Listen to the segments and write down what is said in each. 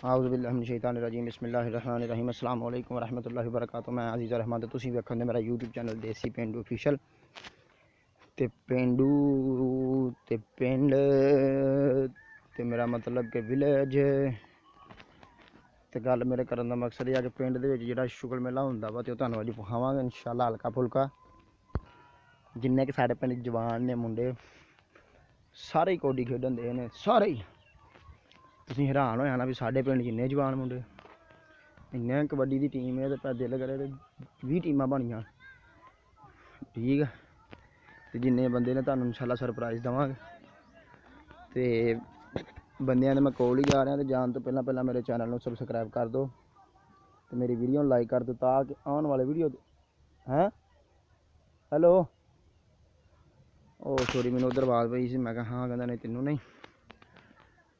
आउज़ुबिल्लाहिमिनश्शैतानिर्रजीम बिस्मिल्लाहिर्रहमानिर्रहीम अस्सलाम वालेकुम वरहमतुल्लाहि वबरकातुहू। मैं अज़ीज़ रहमान ते तुसीं वेखण दे मेरा यूट्यूब चैनल देसी पेंडू ऑफिशियल ते पेंडू ते पिंड ते मेरा मतलब कि विलेज ते गल मेरे करन दा मकसद है कि पिंड दे विच जेह्ड़ा शुगर मेला हुंदा वा ते ओह तुहानूं अज्ज विखावांगे इंशाअल्लाह हल्का फुल्का। जिन्ने कि साढ़े पिंड जवान ने मुंडे सारे ही कौडी खेढन दे ने सारे ही। तुसीं हैरान हो जाना भी साढ़े पिंड जिन्ने जवान मुंडे इन्ने कबड्डी की टीम है तो दिल करे तो 20 टीमां बन जान ठीक है। तो जिन्ने बंदे ने तुहानूं इंशाअल्लाह सरप्राइज़ देवांगे ते बंदियां ने मैं कोल ही जा रहा तो जान तो पहला मेरे चैनल को सबसक्राइब कर दो तो मेरी वीडियो लाइक कर दो ताकि आने वाले वीडियो हैं हेलो ओ सॉरी मैंने उधर आवाज़ पई सी मैं कहा हाँ कहता नहीं तेनों नहीं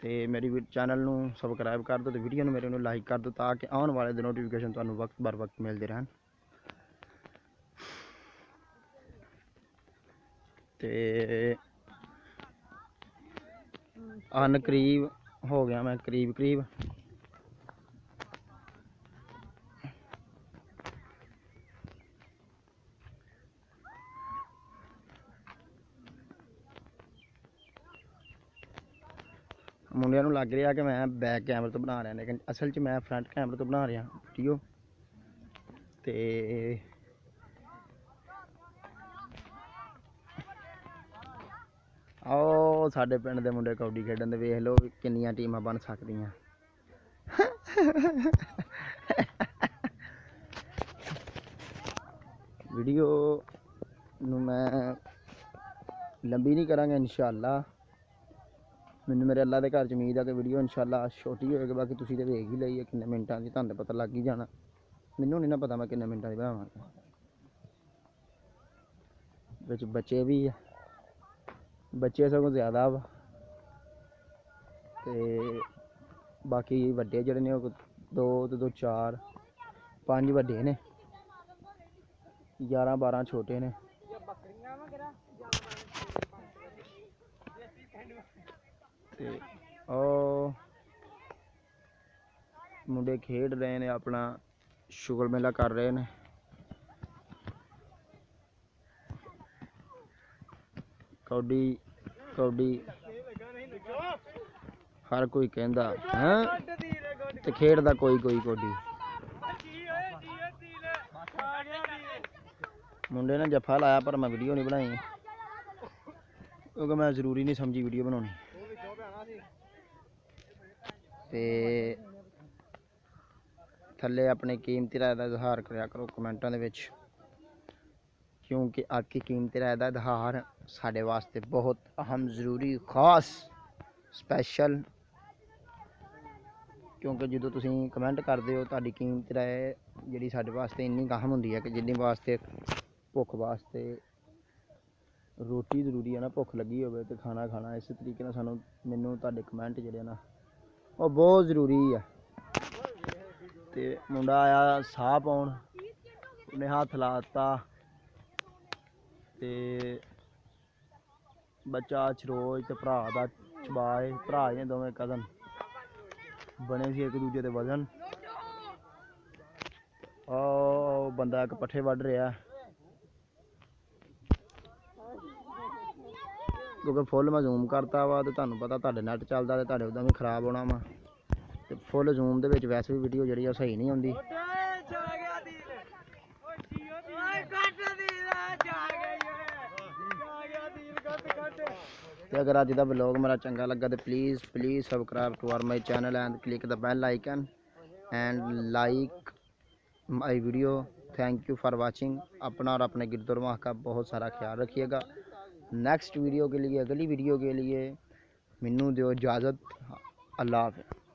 तो मेरी चैनल को सबसक्राइब कर दो तो वीडियो मेरे को लाइक कर दो ताकि आने वाले दिन नोटिफिकेशन तुहानूं वक्त बर वक्त मिलते रहन। ते अन करीब हो गया मैं करीब मुंडिया नूं लग रहा कि मैं बैक कैमरे तो बना रहा लेकिन असल च मैं फ्रंट कैमरे तो बना रहा वीडियो। ते आओ साडे पिंड दे मुंडे कबड्डी खेडन दे वेख लो किन्नियां टीमां बन सकदियां। वीडियो नूं मैं लंबी नहीं करांगा इंशाअल्लाह। मैनूं मेरे अल्लाह के घर च उम्मीद है कि वीडियो इंशाअल्लाह छोटी होएगी बाकी तुसीं तो वेख ही लई है किन्ने मिनटां दी तुहानूं पता लग ही जाना। मैनूं नहीं ना पता मैं किन्ने मिनटां दी बनावांगा। विच बच्चे भी है बच्चे सगों ज़्यादा वा ते बाकी वड्डे जेह्ड़े ने दो ते दो 4 5 वड्डे ने 11 12 छोटे ने। ते ओ मुंडे खेड रहे ने अपना शुगर मेला कर रहे ने। कौडी कौडी हर कोई कहंदा हैं ते खेडदा कोई कौडी। मुंडे ने जफ्फा लाया पर मैं वीडियो नहीं बनाई क्योंकि मैं जरूरी नहीं समझी वीडियो बनानी। ते थल्ले अपने कीमती राय का इजहार करा करो कमेंटां दे विच क्योंकि आपकी कीमती राय का इजहार साढ़े वास्ते बहुत अहम जरूरी खास स्पैशल क्योंकि जो तुसीं कमेंट करते हो तुहाडी कीमती राय जिहड़ी साढ़े वास्ते इन्नी अहम हुंदी है कि जिन्नी वास्ते भुख वास्ते रोटी जरूरी है ना भुख लगी होवे तो खाना इस तरीके नाल सानूं मैनूं तुहाडे कमेंट जिहड़े ना वो बहुत जरूरी है। ते मुंडा आया साह पाउण उन्हें हत्थ लाता ते बच्चा छरोज ते भरा दा चबाए भरा ने दोवें कदन बने सी एक दूजे ते वजन। ओ बंदा एक पट्ठे वड्ढ रहा क्योंकि फुल मैं जूम करता वा तो तुहानूं पता तुहाडे नैट चलदा ते तुहाडे उदां भी खराब होना वा ते फुल जूम दे विच वैसे भी वीडियो जिहड़ी सही नहीं हुंदी। ते अगर अज दा व्लॉग मेरा चंगा लगा तो please subscribe to our my channel and click the bell icon and like my video. Thank you for watching. अपना और अपने गिरदोरमाह का बहुत सारा ख्याल रखिएगा। नेक्स्ट वीडियो के लिए अगली वीडियो के लिए मैनू दो इजाज़त। अल्लाह हाफ़िज़।